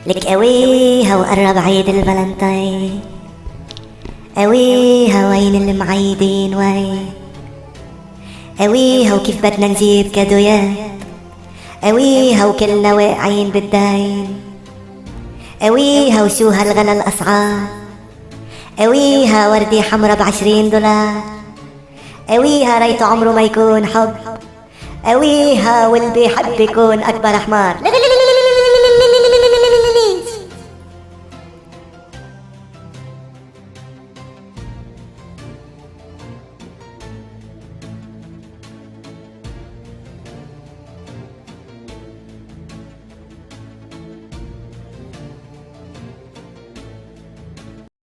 لك قويها وقرب عيد الفالنتاين، قويها وين المعيدين وين، قويها وكيف بدنا نزيد كادويات، قويها وكلنا واقعين بالدين، قويها وشو هالغلا الأسعار، قويها وردي حمرا ب20 دولار، قويها ريت عمره ما يكون حب، قويها واللي بيحب يكون أكبر حمار.